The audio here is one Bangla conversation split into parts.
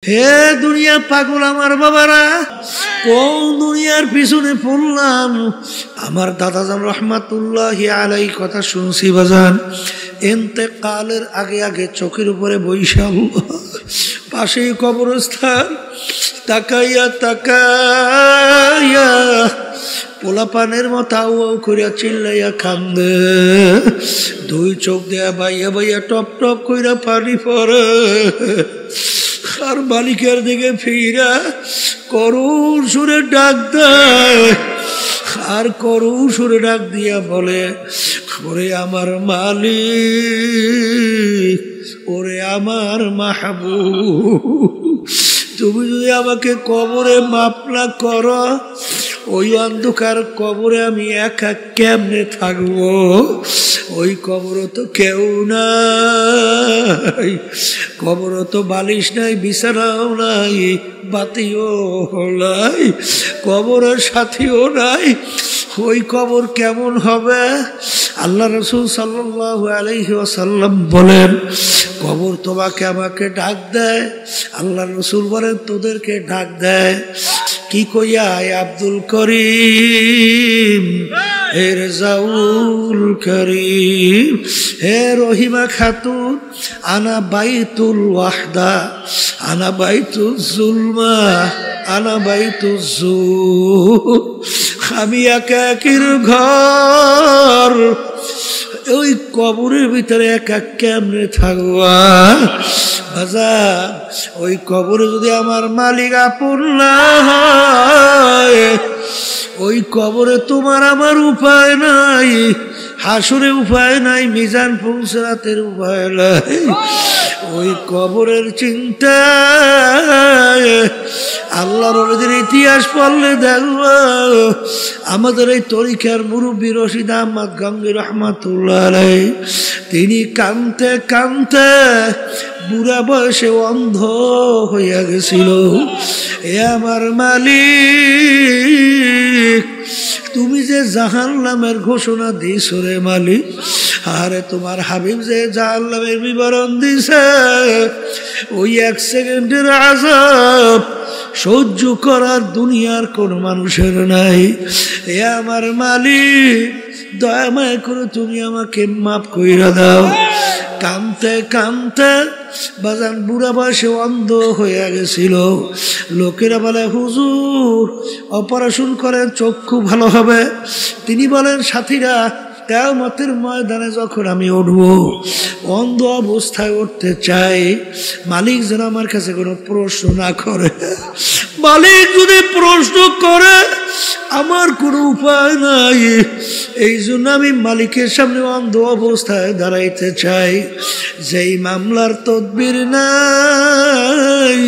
হে দুনিয়া পাগল আমার বাবারা, কোন দুনিয়ার পিছনে পড়লাম। আমার দাদাজান রহমাতুল্লাহি আলাইহি কথা শুনছি বাজান, ইন্তেকালের আগে আগে চোখের উপরে বৈশা পাশেই কবরস্থান, তাকাইয়া তাকাইয়া পোলাপানের মতো আউ আউ করিয়া চিল্লাইয়া কান্দে, দুই চোখ দেয়া বাইয়া বাইয়া টপ টপ কইরা পানি পড়ে। আর মালিকের দিকে ফিরা করুণ সুরে ডাক দেয়, আর করুণ সুরে ডাক দিয়া বলে, ওরে আমার মালিক, ওরে আমার মাহবুব, তুমি যদি আমাকে কবরে মাপ না করো, ওই অন্ধকার কবরে আমি একা কেমনে থাকবো? ওই কবরে তো কেউ নাই, কবরে তো বালিশ নাই, বিছানাও নাই, বাতিও নাই, কবরের সাথীও নাই। ওই কবর কেমন হবে? আল্লাহ রাসূল সাল্লাল্লাহু আলাইহি ওয়াসাল্লাম বলেন, কবর তোমাকে আমাকে ডাক দেয়। আল্লাহ রাসূল বলেন, তোদেরকে ডাক দেয় কি কইয়া? আব্দুল করিম, হে রেজাউল করিম, হে রহিমা খাতুন, আনা বাইতুল ওয়াহদা, আনা বাইতুল জুলমা, আনা বাইতুল জুর, আমি একা একির ঘর, ওই কবরের ভিতরে একা কেমনে থাকবা? বাজার, ওই কবরে যদি আমার মালিক আপন না হয়, ওই কবরে তোমার আমার উপায় নাই, হাসুরে উপায় নাই, মিজান পৌঁছাতের উপায় নাই। ওই কবরের চিন্তা আল্লাহর ওদের ইতিহাস পড়লে দেখবো, আমাদের এই তরিকার মুরব্বী রশিদ আহমদ গঙ্গী রহমাতুল্লাহ আলাইহি, তিনি কানতে কানতে বুড়া বয়সে অন্ধ হইয়া গেছিল। এ আমার মালিক, তুমি যে জাহান্নামের ঘোষণা দিছ রে মালিক, আরে তোমার হাবিব যে জাহান্নামের বিবরণ দিছে, ওই এক সেকেন্ডের আযাব সহ্য করার দুনিয়ার কোন মানুষের নাই। এ আমার মালিক, দয়াময় করে তুমি আমাকে মাফ কইরা দাও। কানতে কানতে বাজান বুড়া বয়সে অন্ধ হয়ে গেছিল। লোকেরা বলে, হুজুর অপারেশন করেন, চক্ষু ভালো হবে। তিনি বলেন, সাথীরা, কিয়ামতের ময়দানে যখন আমি উঠব, অন্ধ অবস্থায় উঠতে চাই, মালিক যেন আমার কাছে কোনো প্রশ্ন না করে। মালিক যদি প্রশ্ন করে, আমার কোনো উপায় নাই, এই জন্য আমি মালিকের সামনে অন্ধ অবস্থায় দাঁড়াইতে চাই। যেই মামলার তদবির নাই,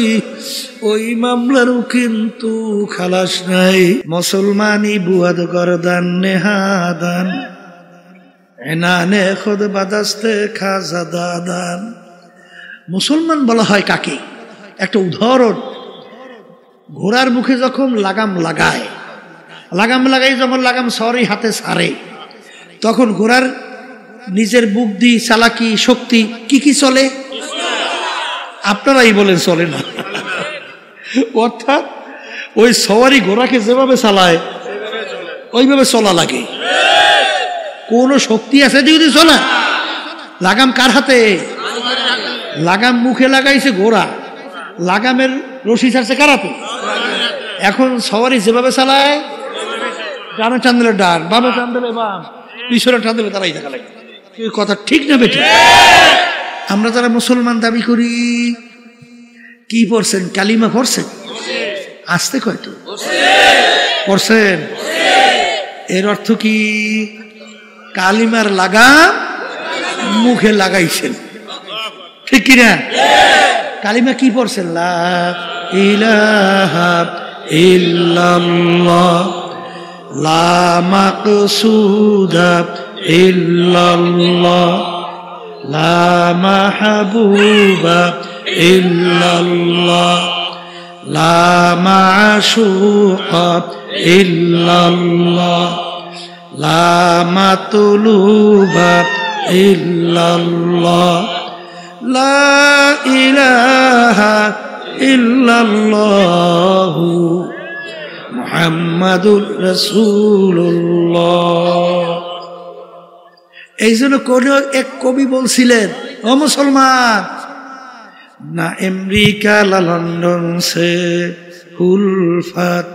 ওই মামলারও কিন্তু খালাস নাই। মুসলমানি বুয়াদ গরদান নেহাদান, এনানে খোদ বাদাস্তে খাজা দাদান। মুসলমান বলা হয় কাকে? একটা উদাহরণ, ঘোড়ার মুখে যখন লাগাম লাগায়, লাগাম লাগাই যখন লাগাম সরি হাতে সারে, তখন ঘোড়ার নিজের বুদ্ধি, চালাকি, শক্তি কি কি চলে? আপনারাই বলেন চলে না। অর্থাৎ ওই সওয়ারি ঘোড়াকে যেভাবে চালায় ওইভাবে চলা লাগে। কোন শক্তি আছে যদি চলা? লাগাম কার হাতে? লাগাম মুখে লাগাইছে ঘোড়া, লাগামের রশি ছাড়ছে কার হাতে? এখন সওয়ারি যেভাবে চালায়, ডানে টান দিলে ডান, বামে টান দিলে বাম, পিছনে টান দিলে তারাই থাকা লাগে। কথা ঠিক না বেঠিক? আমরা যারা মুসলমান দাবি করি, কি পড়ছেন? কালিমা পড়ছেন? আসতে কয়তো পড়ছেন? এর অর্থ কি? কালিমার লাগাম মুখে লাগাইছেন, ঠিক কিনা? কালিমা কি পড়ছেন? লা ইলাহা ইল্লাল্লাহ, লা মাকসুদা ইল্লাল্লাহ, লা মাহবুবা ইল্লাল্লাহ, লা মাশুকা ইল্লাল্লাহ, লা মাতলুবা ইল্লাল্লাহ, লা ইলাহা ইল্লাল্লাহু মুহাম্মাদুর রাসূলুল্লাহ। এই জন্য কোন এক কবি বলছিলেন, ও মুসলমান, না আমেরিকা লা লন্ডন সে উলফত,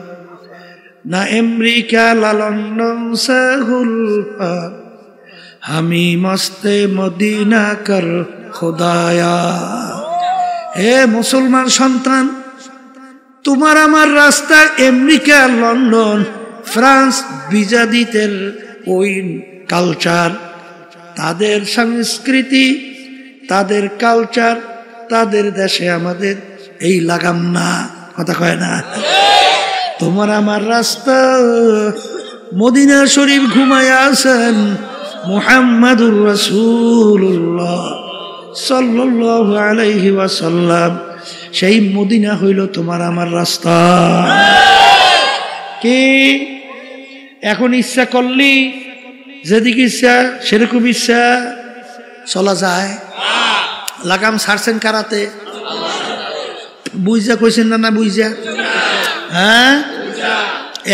না আমেরিকা লা লন্ডন সে উলফত, হামি মস্তে মদিনা কর খোদায়া। হে মুসলমান সন্তান, তোমার আমার রাস্তা আমেরিকা, লন্ডন, ফ্রান্স, বিজাদিতের ওই কালচার, তাদের সংস্কৃতি, তাদের কালচার, তাদের দেশে আমাদের এই লাগাম না, কথা কয় না। তোমার আমার রাস্তা মদিনা শরীফ ঘুমায়া আছেন মুহাম্মাদুর রাসূলুল্লাহ সাল্লাল্লাহু আলাইহি ওয়াসাল্লাম, সেই মদিনা হইল তোমার আমার রাস্তা। কে এখন ইচ্ছা করলি যেদিকে ইচ্ছা সেরকম ইচ্ছা চলা যায়? লাগাম ছাড়ছেন কারাতে? বুঝা কইছেন না? না বুঝা? হ্যাঁ,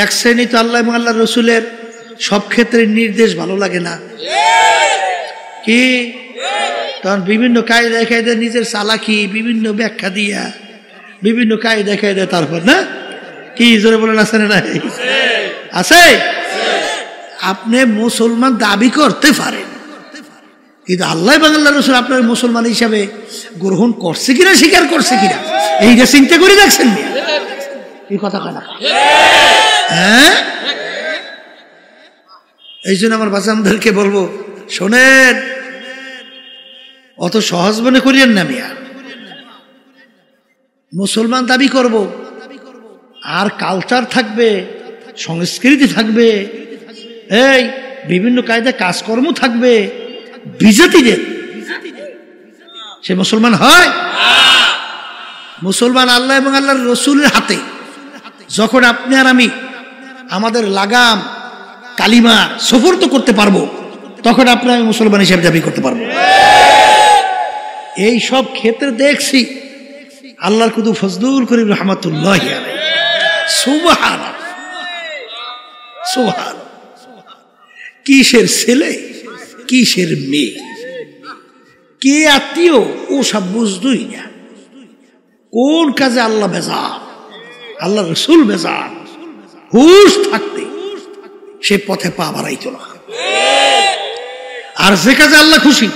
এক শ্রেণী তো আল্লাহ এবং আল্লাহ রসুলের সব ক্ষেত্রে নির্দেশ ভালো লাগে না, কি তখন বিভিন্ন কায়দায় কায়দা নিজের চালাকি বিভিন্ন ব্যাখ্যা দিয়া বিভিন্ন কায়দায় কায়দা, তারপর না কি জোরে বলেন আছে না? আছে। আপনি মুসলমান দাবি করতে পারেন, কিন্তু আল্লাহ এবং আল্লাহ রসুল আপনার মুসলমান হিসাবে গ্রহণ করছে কিনা, স্বীকার করছে কিনা, এইটা চিন্তা করে দেখছেন এই কথা কেনা? হ্যাঁ, এই জন্য আমার বাচ্চাদেরকে বলবো, শোনেন, অত সহজ মনে করিয়েন না মিয়া। মুসলমান দাবি করব, আর কালচার থাকবে, সংস্কৃতি থাকবে, এই বিভিন্ন কায়দা কাজকর্ম থাকবে, বিজাতিদের সে মুসলমান হয়? মুসলমান আল্লাহ এবং আল্লাহর রসুলের হাতে। যখন আপনি আর আমি আমাদের লাগাম কালিমা সফর করতে পারবো, তখন আপনি আমি মুসলমান হিসেবে দাবি করতে পারবো। এই সব ক্ষেত্রে দেখছি আল্লাহর কুতু ফজলুল করিম রহমাতুল্লাহি আলাইহি, সুবহানাল্লাহ সুবহানাল্লাহ, কিসের ছেলে কিসের মেয়ে, কে আত্মীয়, ও সব বুঝতই না। কোন কাজে আল্লাহ বেজার, আল্লাহ রসুল বেজার, হুশ থাকতে সে পথে পা বাড়াইত না। আর যে কাজে আল্লাহ খুশি,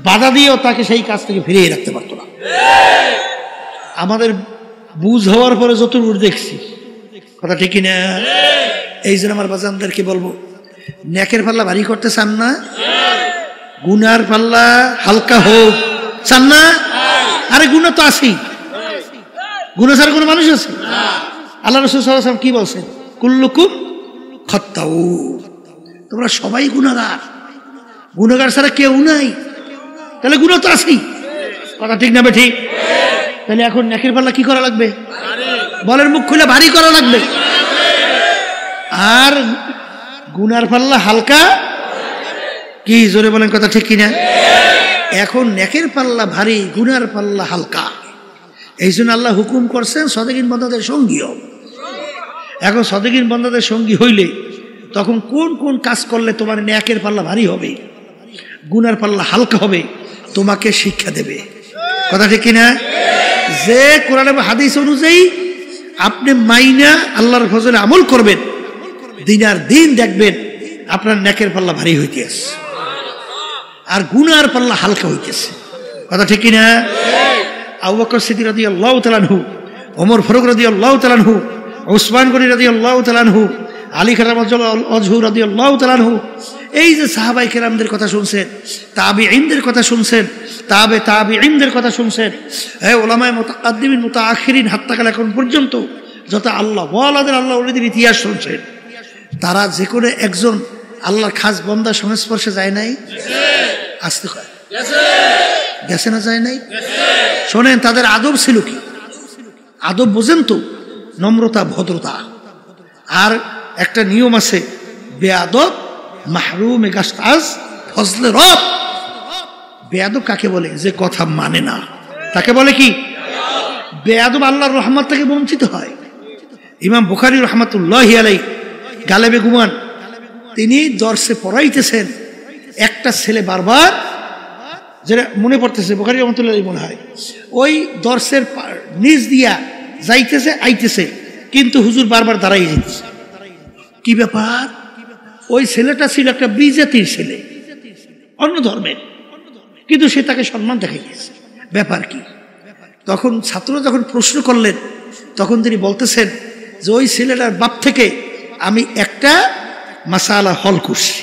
বাধা দিয়েও তাকে সেই কাজ থেকে ফিরিয়ে রাখতে পারত না। আমাদের বুঝ হওয়ার পরে যতদূর দেখছি, কথা ঠিকই না? এই জন্য আমার বাজানদেরকে বলবো, নেকের পাল্লা ভারী করতে চান না? গুনার পাল্লা হালকা হোক চান না? আরে গুনাহ তো আছেই, গুনাহ ছাড়া কোনো মানুষ আছে? আল্লাহ রাসূল সাল্লাল্লাহু আলাইহি ওয়াসাল্লাম কি বলছেন? কুল্লুকুম খাত্তাউ, তোমরা সবাই গুনাহগার, গুনাহগার ছাড়া কেউ নাই। তাহলে গুনাহ তো আছেই, কথা ঠিক না ঠিক? তাহলে এখন নেকের পাল্লা কি করা লাগবে? বলের মুখ খুলে ভারী করা লাগবে। আর গুনার পাল্লা হালকা, কি জোরে বলেন, কথা ঠিক কিনা? এখন নেকের পাল্লা ভারী, গুনার পাল্লা হালকা। এই জন্য আল্লাহ হুকুম করছেন সদেকিন বন্দাদের সঙ্গী হও। এখন সদেকিন বন্দাদের সঙ্গী হইলে তখন কোন কোন কাজ করলে তোমার নেকের পাল্লা ভারী হবে, গুনার পাল্লা হালকা হবে, তোমাকে শিক্ষা দেবে, কথা ঠিক কিনা? যে কোরআন এবং হাদিস অনুযায়ী আপনি মাইনা আল্লাহর ফজলে আমল করবেন, দিনার দিন দেখবেন আপনার নেকের পাল্লা ভারী হইতেছে আর গুনার পাল্লা হালকা হইতেছে, কথা ঠিক কিনা? আবু বকর সিদ্দিক রাদিয়াল্লাহু তাআলা আনহু, ওমর ফারুক রাদিয়াল্লাহু তাআলা আনহু, উসমান গনি রাদিয়াল্লাহু তাআলা আনহু, আলী কারামাতুল্লাহ আজহু রাদিয়াল্লাহু তাআলা আনহু, এই যে সাহাবায়ে কেরামদের কথা শুনছেন, তাবিঈনদের কথা শুনছেন, তাবিঈনদের কথা শুনছেন, এই উলামায়ে মুতাকাদ্দিমিন মুতাআখিরিন হাত্তা এখন পর্যন্ত যত আল্লাহ ওয়ালাদের আল্লাহ ওলিদের ইতিহাস শুনছেন, তারা যে কোনো একজন আল্লাহর খাস বান্দার সংস্পর্শে যায় নাই? আসতে হয়, গেছে না যায় নাই? শোনেন, তাদের আদব ছিল কি? আদব বোঝেন তো? নম্রতা, ভদ্রতা। আর একটা নিয়ম আছে, বেয়াদব মাহরুমে গাস্তাজ ফজলে রব। বেয়াদব কাকে বলে? যে কথা মানে না, তাকে বলে কি? বেয়াদব আল্লাহর রহমত থেকে বঞ্চিত হয়। ইমাম বুখারী রহমাতুল্লাহি আলাইহি গালেবে গুমান তিনি দর্শে পড়াইতেছেন, একটা ছেলে বারবার, যেটা মনে পড়তেছে বুখারী রহমাতুল্লাহি মনে হয়, ওই দর্শের নিচ দিয়া যাইতেছে আইতেছে, কিন্তু হুজুর বারবার দাঁড়াই যাইতেছে। কি ব্যাপার? ওই ছেলেটা ছিল একটা বিজাতির ছেলে, অন্য ধর্মের, কিন্তু সে তাকে সম্মান দেখাইতেছে, ব্যাপার কি? তখন ছাত্র যখন প্রশ্ন করলেন, তখন তিনি বলতেছেন যে ওই ছেলেটার বাপ থেকে আমি একটা মাসালা হল করছি,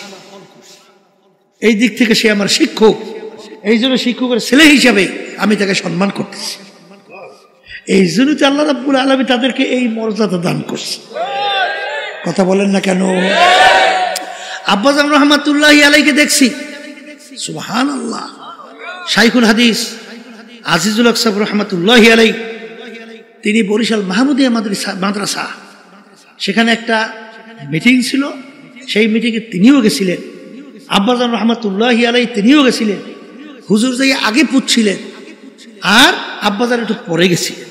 এই দিক থেকে সে আমার শিক্ষক, এই জন্য শিক্ষকের ছেলে হিসাবে আমি তাকে সম্মান করতেছি। এই জন্য তো আল্লাহ রাব্বুল আলামিন তাদেরকে এই মর্যাদা দান করছে। কথা বলেন না কেন? আব্বাজান রহমাতুল্লাহি আলাইহিকে দেখছি, সুবহানাল্লাহ, শাইখুল হাদিস আজিজুল হক সাহেব রহমাতুল্লাহি আলাইহি, তিনি বরিশাল মাহমুদিয়া মাদ্রাসা, সেখানে একটা মিটিং ছিল, সেই মিটিংয়ে তিনিও গেছিলেন। আব্বাজান রহমাতুল্লাহি আলাইহি তিনিও গেছিলেন। হুজুর যাই আগে পুচ্ছিলেন আর আব্বাজান একটু পরে গেছিলেন।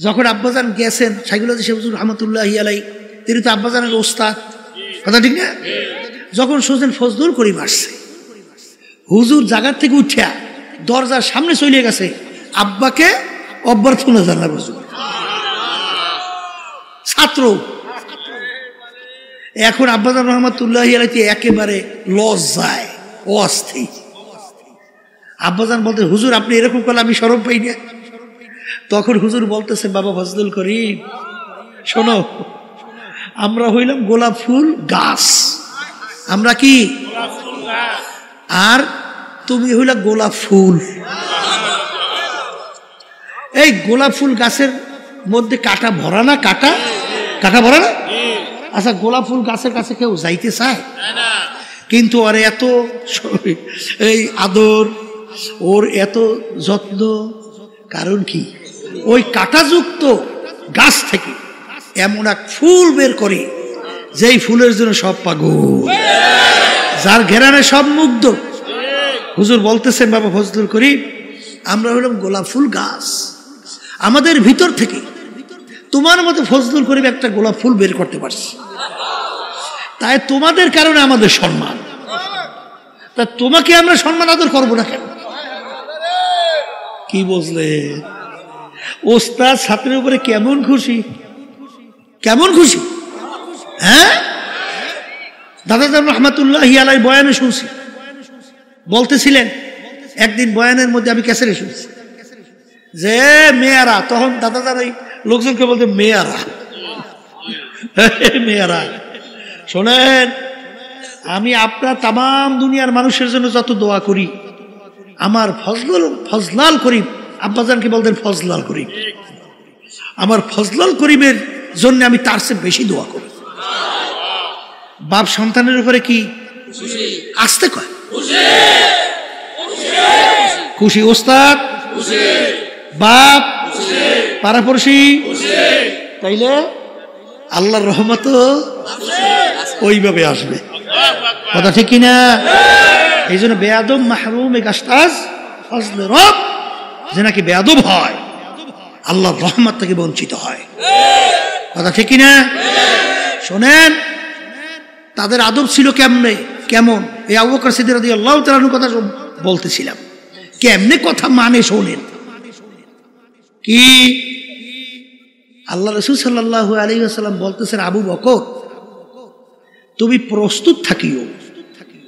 যখন আব্বাজান গেছেন, শাইখুল হাদিস হুজুর রহমাতুল্লাহি আলাইহি, তিনি তো আব্বাজানের ওস্তাদ, কথা ঠিক না? যখন শুনছেন ফজলুল করিম আসছে, হুজুর জায়গার থেকে উঠিয়া দরজার সামনে চলে গেছে, আব্বাকে অভ্যর্থনা জানার হুজুর। ছাত্র এখন আব্বাজান রহমাতুল্লাহি আলাইহি একেবারে লজ্জায় অস্থির। আব্বাজান বলতে, হুজুর আপনি এরকম করলে আমি শরম পাই না। তখন হুজুর বলতেছে, বাবা ফজলুল করিম শোনো, আমরা হইলাম গোলাপ ফুল গাছ, আমরা কি, আর তুমি হইলা গোলাপ ফুল। এই গোলাপ ফুল গাছের মধ্যে কাটা ভরা না? কাটা কাটা ভরা না? আচ্ছা, গোলাপ ফুল গাছের কাছে কেউ যাইতে চায়? কিন্তু ওর এত এই আদর, ওর এত যত্ন, কারণ কি? ওই কাটাযুক্ত গাছ থেকে এমন এক ফুল বের করে, যেই ফুলের জন্য সব পাগল, যার ঘেরানে সব মুগ্ধ। হুজুর বলতেছেন, বাবা ফজলুল করিম, আমরা হলাম গোলাপ ফুল গাছ, আমাদের ভিতর থেকে তোমার মতো ফজলুল করিম একটা গোলাপ ফুল বের করতে পারছি, তাই তোমাদের কারণে আমাদের সম্মান, তা তোমাকে আমরা সম্মান আদর করবো না কেন? কি বুঝলে? ওস্তাদ ছাত্রের উপরে কেমন খুশি, কেমন খুশি! হ্যাঁ, দাদাজান রহমাতুল্লাহি আলাইহি বয়ানে শুনছি, বলতেছিলেন একদিন বয়ানের মধ্যে, আমি ক্যাসেটে শুনছি যে মেয়ারা, তখন দাদাজান ওই লোকজনকে বলতে মেয়ারা, মেয়ারা শোনেন, আমি আপনার তাম দুনিয়ার মানুষের জন্য যত দোয়া করি, আমার ফজলাল করিম, আব্বাজানকে বলতেন ফজলাল করিম, আমার ফজলাল করিমের জন্য আমি তার চেয়ে বেশি দোয়া করি। বাপ সন্তানের উপরে কি আসতে কয়? খুশি ওস্তাদ, বাপ, পাড়াপড়শি, তাইলে আল্লাহর রহমত ওইভাবে আসবে। কথা ঠিক কিনা? এই জন্য বেয়াদব মাহরুম গাস্তাজ ফজলে রব, যে নাকি বেয়াদব হয় আল্লাহর রহমত থেকে বঞ্চিত হয়। কথা ঠিক কিনা? শোনেন, তাদের আদব ছিল কেমনে, কেমন? এই আবু বকর সিদ্দিক রাদিয়াল্লাহু তাআলার কথা বলতেছিলাম, কেমনে কথা মানে শোনেন। কি আল্লাহ রাসূল সাল্লাল্লাহু আলাইহি ওয়াসাল্লাম বলতেছেন, আবু বকর তুমি প্রস্তুত থাকিও,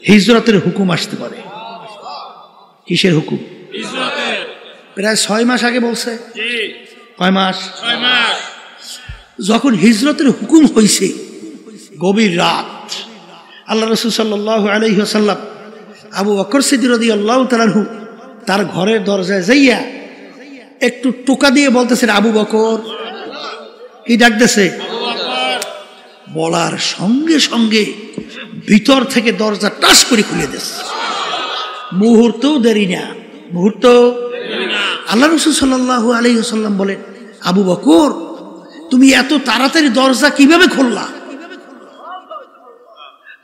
হিজরতের হুকুম আসতে পারে। কিসের হুকুম? প্রায় 6 মাস আগে বলছে। কয় মাস? 6 মাস। যখন হিজরতের হুকুম হয়েছে, গভীর রাত, আল্লাহ রাসূল সাল্লাল্লাহু আলাইহি ওয়াসাল্লাম আবু বকর সিদ্দিক রাদিয়াল্লাহু তাআলা আনহু তার ঘরের দরজায় যাইয়া একটু টোকা দিয়ে বলতেছেন, আবু বকর। কি ডাকতেছে? বলার সঙ্গে সঙ্গে ভিতর থেকে দরজা টাস করে খুলে দিচ্ছে। মুহূর্তও দেরি না, মুহূর্ত। আল্লাহ রাসূল সাল্লাল্লাহু আলাইহি ওয়াসাল্লাম বলেন, আবু বকর তুমি এত তাড়াতাড়ি দরজা কিভাবে খুললা?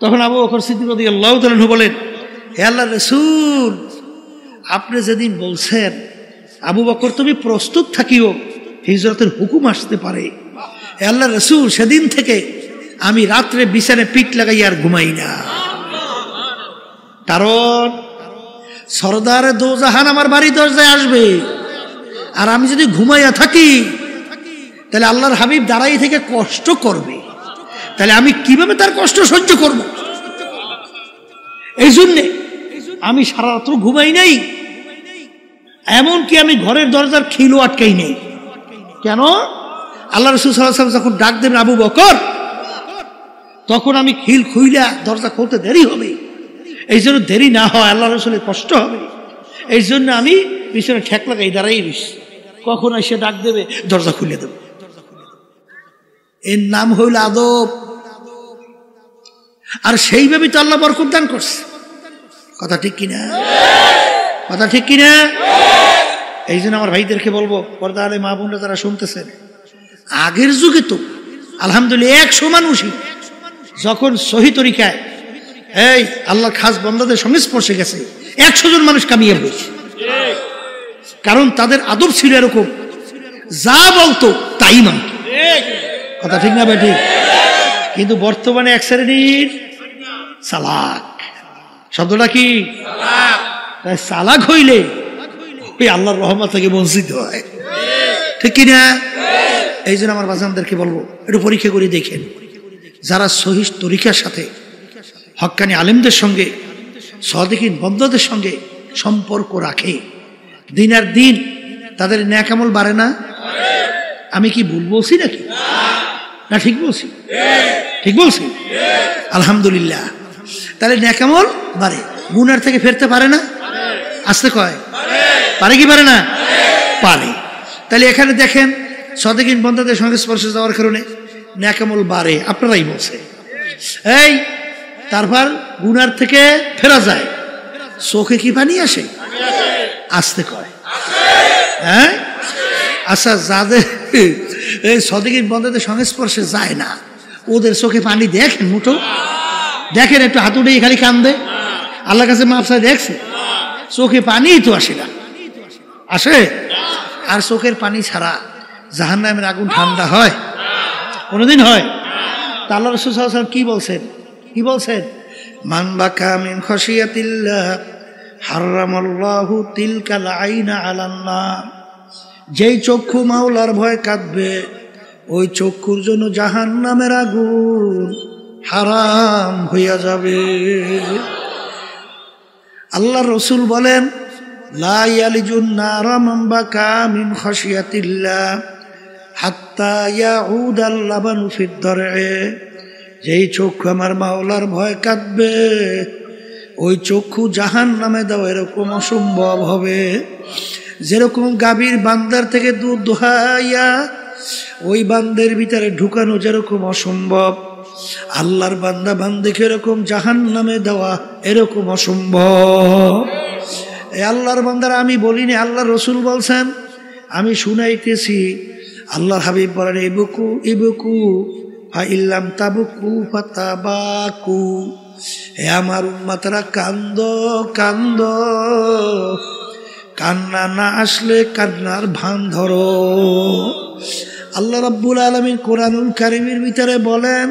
তখন আবু বকর সিদ্দিক রাদিয়াল্লাহু তাআলা আনহু বলেন, হে আল্লাহর রাসূল, আপনি যেদিন বলছেন আবু বকর তুমি প্রস্তুত থাকিও, হিজরতের হুকুম আসতে পারে। আল্লাহ রাসূল সেদিন থেকে আমি রাত্রে বিছানায় পিঠ লাগাই আর ঘুমাই না, কারণ সরদারে দোজাহান আমার বাড়ি দরজায় আসবে, আর আমি যদি ঘুমাইয়া থাকি তাহলে আল্লাহর হাবিব দাঁড়াই থেকে কষ্ট করবে, তাহলে আমি কিভাবে তার কষ্ট সহ্য করব? এই জন্যে আমি সারা রাত্র ঘুমাই নাই, এমনকি আমি ঘরের দরজার খিলও আটকাই নেই। কেন? আল্লাহ রাসূল সাল্লাল্লাহু আলাইহি ওয়াসাল্লাম যখন ডাক দেন আবু বকর, তখন আমি খিল খুইলা দরজা খুলতে দেরি হবে, এই জন্য দেরি না হয়, আল্লাহ রাসূলের কষ্ট হবে, এই জন্য আমি পিছনে ঠেক লাগাই দাঁড়াই রইছি, কখন এসে ডাক দেবে দরজা খুলে দেব। এর নাম হইল আদব। আর সেইভাবে তো আল্লাহ বরকত দান করছে। কথা ঠিক কিনা? কথা ঠিক কিনা? এই জন্য আমার ভাইদেরকে বলবো, পর্দা আলে মা বোনরা যারা শুনতেছেন, আগের যুগে তো আলহামদুলিল্লাহ 100 মানুষই যখন সহি তরিকায় এই আল্লাহর খাস বান্দাদের সংস্পর্শে গেছে, 100 জন মানুষ কামিয়াব হয়েছে, কারণ তাদের আদব ছিল এরকম, যা বলতো তাই মানত। কথা ঠিক না বেটি? কিন্তু বর্তমানে এক শ্রেণীর চালাক, শব্দটা কি? চালাক হইলে ওই আল্লাহর রহমত থেকে বঞ্চিত হয়, ঠিক কিনা? এই জন্য আমার বাজানদেরকে বলবো, একটু পরীক্ষা করে দেখেন, যারা সহিহ তরিকার সাথে হক্কানি আলেমদের সঙ্গে সাদিকিন বন্ধুদের সঙ্গে সম্পর্ক রাখে, দিন আর দিন তাদের নেক আমল বাড়ে না? আমি কি ভুল বলছি নাকি? না ঠিক বলছি? ঠিক বলছি? আলহামদুলিল্লাহ। তাহলে নেক আমল বাড়ে, গুনার থেকে ফিরতে পারে না? আসতে কয় পারে কি পারে না? পারে। তাহলে এখানে দেখেন, সাদিকিন বন্ধুদের সংস্পর্শে যাওয়ার কারণে নেক আমল বাড়ে, আপনারাই বলছে। এই তারপর গুনার থেকে ফেরা যায়, চোখে কি পানি আসে? আসতে কয় হ্যাঁ। আচ্ছা, যাদের এই সাদিকিন বন্ধুদের সংস্পর্শে যায় না, ওদের চোখে পানি দেখেন? মুঠো দেখেন, একটু হাত উঠে খালি কান্দে, আল্লাহর কাছে মাফ চাই, দেখছে? চোখে পানি তো আসে না, আসে? আর চোখের পানি ছাড়া জাহান্নামের আগুন ঠান্ডা হয়? কোনোদিন হয়? তা আল্লাহ রাসূল সাল্লাল্লাহু আলাইহি ওয়াসাল্লাম কি বলছেন? কি বলছেন? মান বাকা মিন খাশিয়াতিল্লাহ হারামাল্লাহু তিলকাল আইনা আলান নার। যেই চক্ষু মাওলার ভয় কাঁদবে, ওই চক্ষুর জন্য জাহান্নামের আগুন হারাম হইয়া যাবে। আল্লাহ রাসূল বলেন, লা ইয়ালিজুন নারা মান বাকা মিন খাশিয়াতিল্লাহ হাত্তা ইয়াউদাল লাবানু ফিদ দারএ। যেই চক্ষু আমার মাওলার ভয় কাঁদবে, ওই চক্ষু জাহান্নামে দেওয়া এরকম অসম্ভব হবে। যেরকম গাভীর বান্দার থেকে দুধ দোহাইয়া ওই বান্দের ভিতরে ঢুকানো যেরকম অসম্ভব, আল্লাহর বান্দা বান্দিকে এরকম জাহান্নামে দেওয়া এরকম অসম্ভব। এই আল্লাহর বান্দারা আমি বলিনি, আল্লাহ রসুল বলছেন, আমি শুনাইতেছি। আল্লাহর হাবিব বলেন, ইবকু ইবকু ফা ইল্লাম তাবকু ফাতাবাকু। হে আমার উম্মতরা, কান্দ কান্দ, কান্না না আসলে কান্নার ভান ধরো। আল্লাহ রাব্বুল আলামিন কোরআনুল কারীমের ভিতরে বলেন,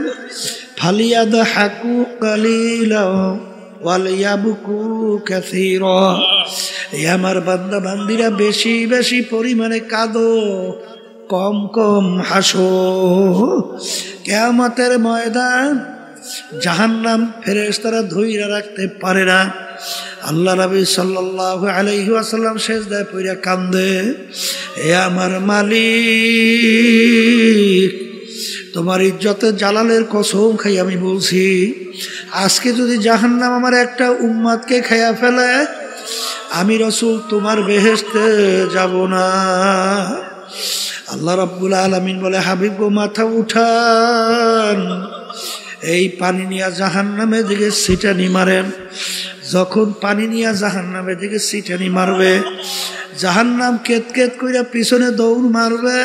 ফালিয়াদহাকু কালিলা ওয়ালিয়াবকু কাসীরা। হে আমার বান্দা বান্দিরা, বেশি বেশি পরিমাণে কাঁদো, কম কম হাসো। কিয়ামতের ময়দান জাহান্নাম ফেরেশতারা ধইরা রাখতে পারে না। আল্লাহ নবী সাল্লাল্লাহু আলাইহি ওয়াসাল্লাম সিজদায় পড়ে কান্দে, হে আমার মালিক, তোমার ইজ্জতে জালালের কসম খাই আমি বলছি, আজকে যদি জাহান্নাম আমার একটা উম্মতকে খাইয়া ফেলে, আমি রাসূল তোমার বেহেশতে যাব না। আল্লাহ রাব্বুল আলামিন বলে, হাবিব গো, মাথা উঠান, এই পানি নিয়ে জাহান্নামের দিকে ছিটানি মারেন। যখন পানি নিয়ে জাহান্নামের দিকে ছিটানি মারবে, জাহান্নাম কেত কেত কইরা পিছনে দৌড় মারবে,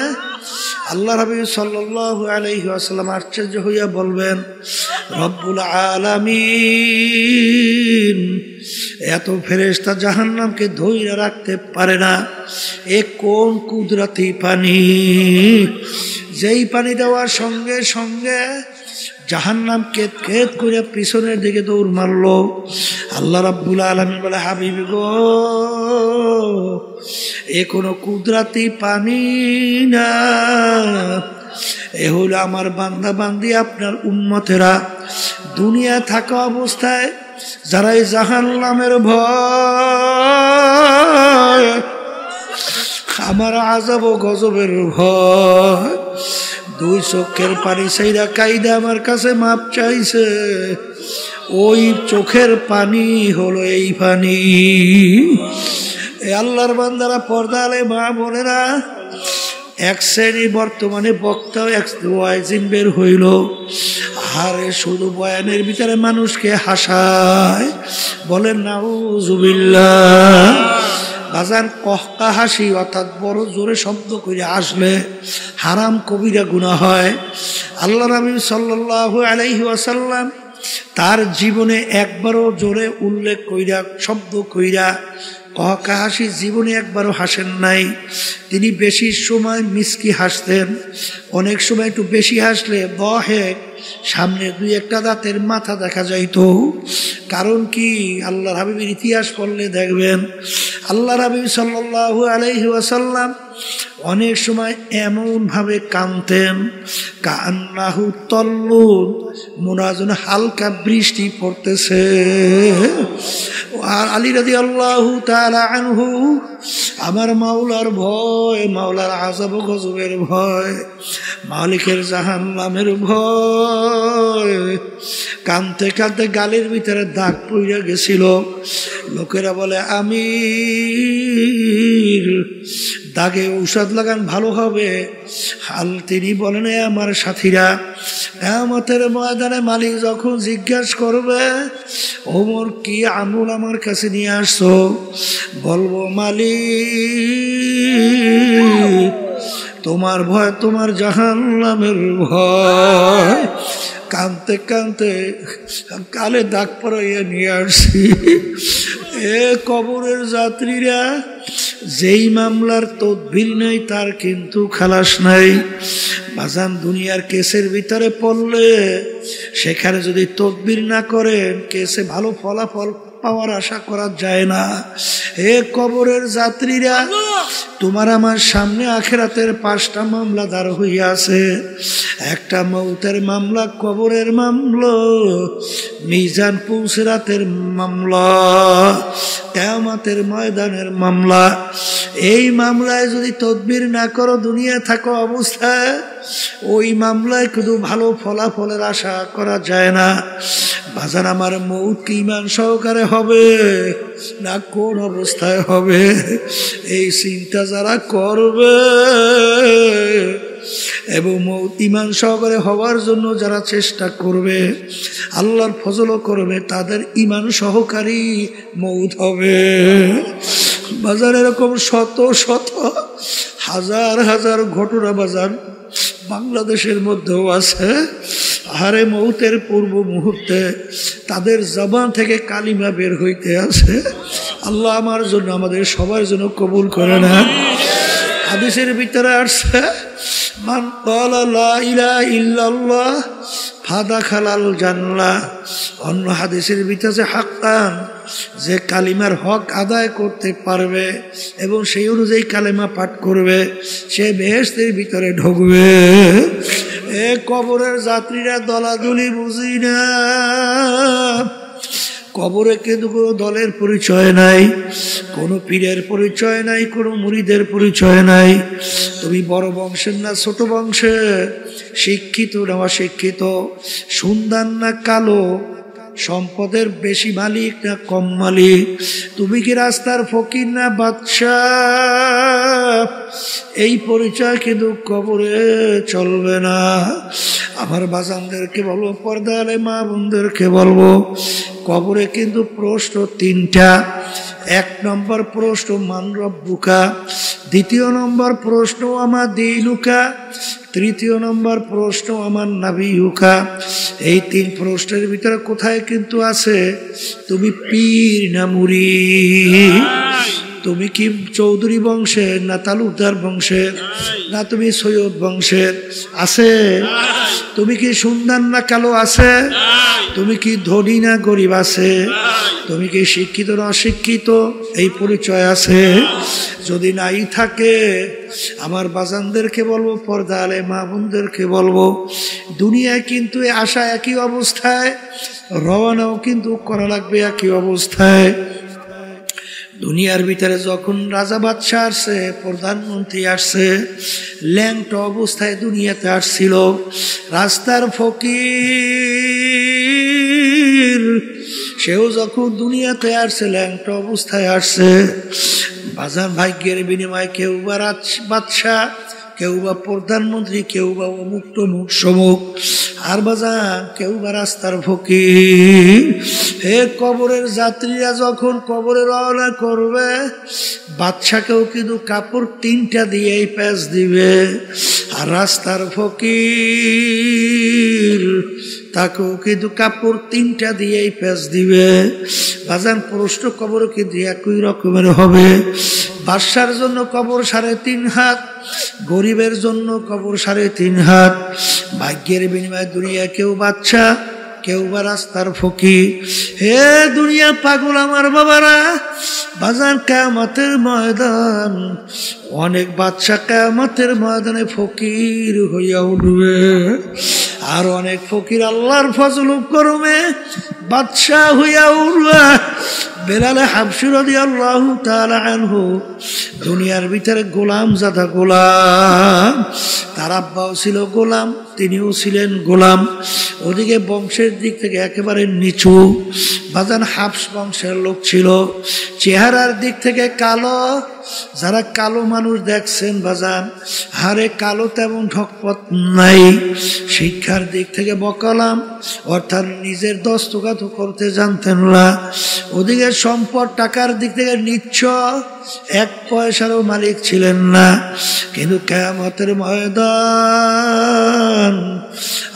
আল্লাহ রাব্বি সাল্লাল্লাহু আলাইহি ওয়াসাল্লাম আশ্চর্য হইয়া বলবেন, রব্বুল আলামিন এত ফেরেশতা জাহান্নামকে ধইরা রাখতে পারে না, এ কোন কুদরতি পানি, যেই পানি দেওয়ার সঙ্গে সঙ্গে জাহান্নাম কেত কেত করে পিছনের দিকে দৌড় মারলো। আল্লাহ রাব্বুল আলামিন বলে, হাবিব গো, এ কোনো কুদরতি পানি না, এ হলো আমার বান্দা বান্দি, আপনার উম্মতেরা দুনিয়া থাকা অবস্থায় যারা এই জাহান্নামের ভয়, আমার আযাব ও গজবের ভয়, দুই চোখের পানি সেইরা কাইদা আমার কাছে মাপ চাইছে, ওই চোখের পানি হলো এই পানি। এই আল্লাহর বান্দারা, পর্দা আলে মা বোনেরা, এক শ্রেণী বর্তমানে বক্তা ওয়াইজিন বের হইল, আরে শুধু বয়ানের ভিতরে মানুষকে হাসায়, বলেন নাউজুবিল্লাহ। বাজান কহকা হাসি অর্থাৎ বড় জোরে শব্দ করে আসলে হারাম কবিরা গুনাহ হয়। আল্লাহ নবী সাল্লাল্লাহু আলাইহি ওয়াসাল্লাম তার জীবনে একবারও জোরে উল্লেখ কইরা শব্দ কইরা কহকা হাসি জীবনে একবারও হাসেন নাই। তিনি বেশি সময় মিসকি হাসতেন, অনেক সময় একটু বেশি হাসলে দহেক সামনে দুই একটা দাঁতের মাথা দেখা যাইত। কারণ কি, আল্লাহর হাবিবের ইতিহাস পড়লে দেখবেন আল্লাহর হাবিব সাল্লাল্লাহু আলাইহি ওয়াসাল্লাম অনেক সময় এমনভাবে কাঁদতেন, কান্নাহু তল্লুন, মনে হয় যেন হালকা বৃষ্টি পড়তেছে। আর আলী রাদিয়াল্লাহু তাআলা আনহু, আমার মাওলার ভয়, মাওলার আযাব ও গজবের ভয়, মালিকের জাহান্নামের ভয়, কাঁদতে কাঁদতে গালের ভিতরে দাগ পড়ে গেছিল। লোকেরা বলে, আমির দাগে ঔষধ লাগান ভালো হবে। হাল তিনি বলেন, আমার সাথীরা, কিয়ামতের ময়দানে মালিক যখন জিজ্ঞাসা করবে, ওমর কি আমল আমার কাছে নিয়ে আসছো, বলবো মালিক তোমার ভয়, তোমার জাহান্নামের ভয়। কাঁদতে কাঁদতে কালে দাগ পরাইয়া নিয়ে আসছি। এ কবরের যাত্রীরা, যেই মামলার তদবির নাই তার কিন্তু খালাস নাই। বাজান দুনিয়ার কেসের ভিতরে পড়লে সেখানে যদি তদবির না করেন, কেসে ভালো ফলাফল পাওয়ার আশা করা যায় না। হে কবরের যাত্রীরা, তোমার আমার সামনে আখিরাতের 5টা মামলা দাঁড় হইয়া আছে। একটা মৌতের মামলা, কবরের মামলা, মিজান পুলসিরাতের মামলা, কিয়ামতের ময়দানের মামলা। এই মামলায় যদি তদবির না করো দুনিয়া থাকা অবস্থায়, ওই মামলায় শুধু ভালো ফলাফলের আশা করা যায় না। বাজান আমার মৌত কি ঈমান সহকারে হবে না কোন অবস্থায় হবে, এই চিন্তা যারা করবে এবং মৌত ঈমান সহকারে হওয়ার জন্য যারা চেষ্টা করবে, আল্লাহর ফজল করবে, তাদের ঈমান সহকারী মৌত হবে। বাজার এরকম শত শত হাজার হাজার ঘটনা বাজার বাংলাদেশের মধ্যেও আছে। আরে মৌতের পূর্ব মুহূর্তে তাদের জবান থেকে কালিমা বের হইতে আছে। আল্লাহ আমার জন্য, আমাদের সবার জন্য কবুল করে না। হাদিসের ভিতরে আসছে, মান ক্বালা লা ইলাহা ইল্লাল্লাহ ফাদাখালাল জান্নাহ। অন্য হাদিসের ভিতরে হাক্কান, যে কালিমার হক আদায় করতে পারবে এবং সেই অনুযায়ী কালিমা পাঠ করবে, সে বেহেশতের ভিতরে ঢুকবে। এ কবরের যাত্রীরা দলাদলি বুঝি না। কবরে কিন্তু কোনো দলের পরিচয় নাই, কোনো পীরের পরিচয় নাই, কোনো মুরিদের পরিচয় নাই। তুমি বড় বংশের না ছোট বংশের, শিক্ষিত না অশিক্ষিত, সুন্দর না কালো, সম্পদের বেশি মালিক না কম মালিক, তুমি কি রাস্তার ফকির না বাদশাহ, এই পরিচয় কিন্তু কবরে চলবে না। আমার বাজানদেরকে বলবো, পর্দালে মা বোনদেরকে বলবো, কবরে কিন্তু প্রশ্ন তিনটা। 1 নম্বর প্রশ্ন মান রব্বুকা, 2 নম্বর প্রশ্ন আমার দীনুকা, 3 নম্বর প্রশ্ন আমার নাবিয়ুকা। এই 3 প্রশ্নের ভিতরে কোথায় কিন্তু আছে তুমি পীর না মুরিদ, তুমি কি চৌধুরী বংশের না তালুকদার বংশের, না তুমি সৈয়দ বংশের, আছে? তুমি কি সুন্দর না কালো, আছে? তুমি কি ধনী না গরিব, আছে? তুমি কি শিক্ষিত না অশিক্ষিত, এই পরিচয় আছে? যদি নাই থাকে আমার বাজানদেরকে বলবো, পর্দা আলে মা বোনদেরকে বলবো, দুনিয়ায় কিন্তু আসা একই অবস্থায়, রওনাও কিন্তু করা লাগবে একই অবস্থায়। দুনিয়ার ভিতরে যখন রাজা বাদশাহ আসছে, প্রধানমন্ত্রী আসছে, ল্যাংটা অবস্থায় দুনিয়াতে আসছিল। রাস্তার ফকির সেও যখন দুনিয়াতে আসছে ল্যাংটা অবস্থায় আসছে। বাজার ভাগ্যের বিনিময়ে কেউ বা বাদশাহ, কেউ বা প্রধানমন্ত্রী, কেউ বা অমুক তমুক সমুক, আর বাজার কেউ বা রাস্তার ফকির। হে কবরের যাত্রীরা যখন কবরে রওনা করবে, বাদশাকেও কিন্তু কাপড় 3টা দিয়েই প্যাঁচ দিবে, আর রাস্তার ফকির তাকেও কিন্তু কাপড় 3টা দিয়েই প্যাঁচ দিবে। বাজান প্রশ্ন কবর কিন্তু একই রকমের হবে। বাদশার জন্য কবর 3.5 হাত, গরিবের জন্য কবর 3.5 হাত। ভাগ্যের বিনিময়ে দুনিয়া কেউ বাদশা, কেউ বা রাস্তার ফকির। হে দুনিয়া পাগল আমার বাবারা, বাজার কিয়ামতের ময়দান, অনেক বাদশা কিয়ামতের ময়দানে ফকির হইয়া উঠবে, আর অনেক ফকির আল্লাহর ফজল করমে বাদশা হইয়া উঠবে। বেলাল হাবশী রাদিয়াল্লাহু তাআলা আনহু দুনিয়ার ভিতরে গোলাম জাদা গোলাম, তার আব্বাও ছিল গোলাম, তিনিও ছিলেন গোলাম। ওদিকে বংশের দিক থেকে একেবারে নিচু, বাজান হাবশ বংশের লোক ছিল। চেহারার দিক থেকে কালো, যারা কালো মানুষ দেখছেন বাজান, হারে কালো তেমন ঠকপথ নাই। শিক্ষার দিক থেকে বকালাম, অর্থাৎ নিজের দস্তখত করতে জানতেন না। ওদিকে সম্পদ টাকার দিক থেকে নিচ্ছ, 1 পয়সারও মালিক ছিলেন না। কিন্তু কিয়ামতের ময়দান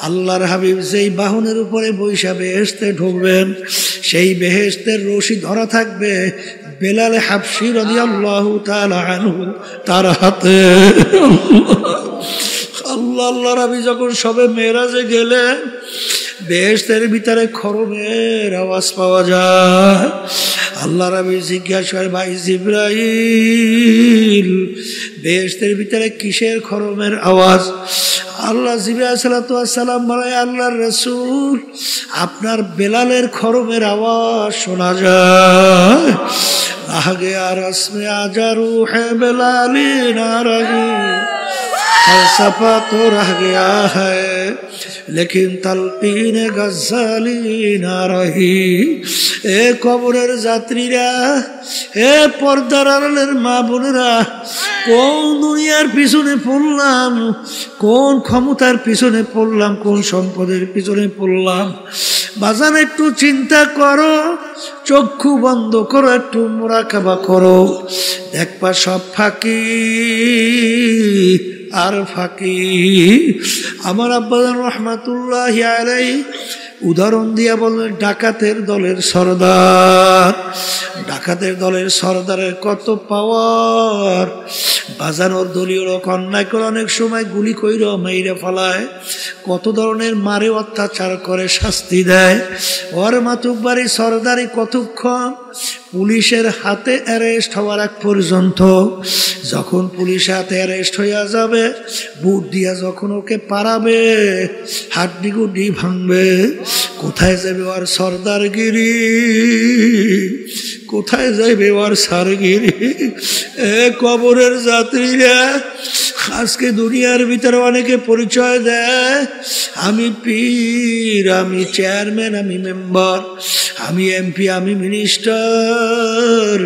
আল্লাহর হাবিব যেই বাহনের উপরে বৈশা বেহেশতে ঢুকবেন, সেই বেহেশতের রশি ধরা থাকবে বেলাল হাবশী রাদিয়াল্লাহু তাআলা আনহু তার হাতে। আল্লাহর হাবিব যখন সবে মেরাজে গেলেন, বেহেশতের ভিতরে খরমের আওয়াজ পাওয়া যায়। আল্লাহর হাবিব জিজ্ঞাসা করে, ভাই জিবরাইল, বেহেশতের ভিতরে কিসের খরমের আওয়াজ? আল্লাহ জিবরাইল আলাইহিস সালাম বলে, আল্লাহর রাসূল, আপনার বেলালের খরমের আওয়াজ শোনা যায়। আগে আর আসমে আজা রূহে বেলালি না রহি, फलसफा तो रह गया है लेकिन तलकीन गज़ाली ना रही। ए कबरेर যাত্রীরা, এ পর্দার আড়ালের মা বোনেরা, কোন দুনিয়ার পিছনে পড়লাম, কোন ক্ষমতার পিছনে পড়লাম, কোন সম্পদের পিছনে পড়লাম? বাজান একটু চিন্তা করো, চক্ষু বন্ধ করো, একটু মুরাকাবা করো, দেখবা সব ফাঁকি আর ফাঁকি। আমার আব্বাজান রহমাতুল্লাহি আলাইহি উদাহরণ দিয়া বললেন, ডাকাতের দলের সরদার, ডাকাতের দলের সরদারের কত পাওয়ার। বাজানোর দলীয় লোক অন্যায় করে অনেক সময় গুলি কইর মাইরে ফেলায়, কত ধরনের মারে অত্যাচার করে শাস্তি দেয়। ওর মাতুকবাড়ি সরদারি কতক্ষণ? পুলিশের হাতে অ্যারেস্ট হওয়ার আগ পর্যন্ত। যখন পুলিশের হাতে অ্যারেস্ট হইয়া যাবে, বুট দিয়া যখন ওকে পারাবে, হাড্ডি গুড্ডি ভাঙবে, কোথায় যাবে ওর সরদারগিরি, কোথায় যাইবে ওর সারগিরি? এ কবরের যাত্রীরা, আজকে দুনিয়ার ভিতরে অনেকে পরিচয় দেয়, আমি পীর, আমি চেয়ারম্যান, আমি মেম্বার, আমি এমপি, আমি মিনিস্টার,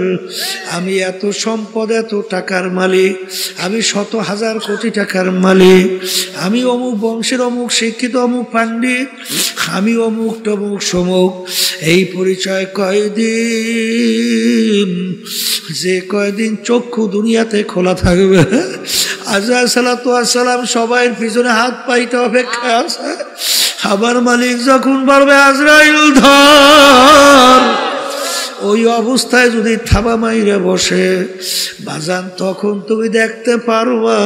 আমি এত সম্পদ, এত টাকার মালিক, আমি 100,000 কোটি টাকার মালিক, আমি অমুক বংশের অমুক শিক্ষিত, অমুক পাণ্ডিত, আমি অমুক টমুক সমুক, এই পরিচয় কয়দিন, যে কয়দিন চক্ষু দুনিয়াতে খোলা থাকবে। আজরাইল সালাতু ওয়াস সালাম সবাই পিছনে হাত পাইতে অপেক্ষায় আছে। আমার মালিক যখন বলবে আজরাইল ধর, ওই অবস্থায় যদি থাবা মাইরে বসে বাজান, তখন তুমি দেখতে পারবা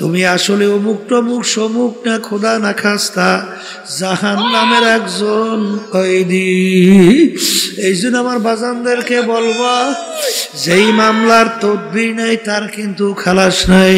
তুমি আসলে অমুক টমুক সমুক না খোদা না খাস্তা জাহান্নামের একজন কয়েদি। এই জন্য আমার বাজানদেরকে বলবা, যেই মামলার তদবির নাই তার কিন্তু খালাস নাই।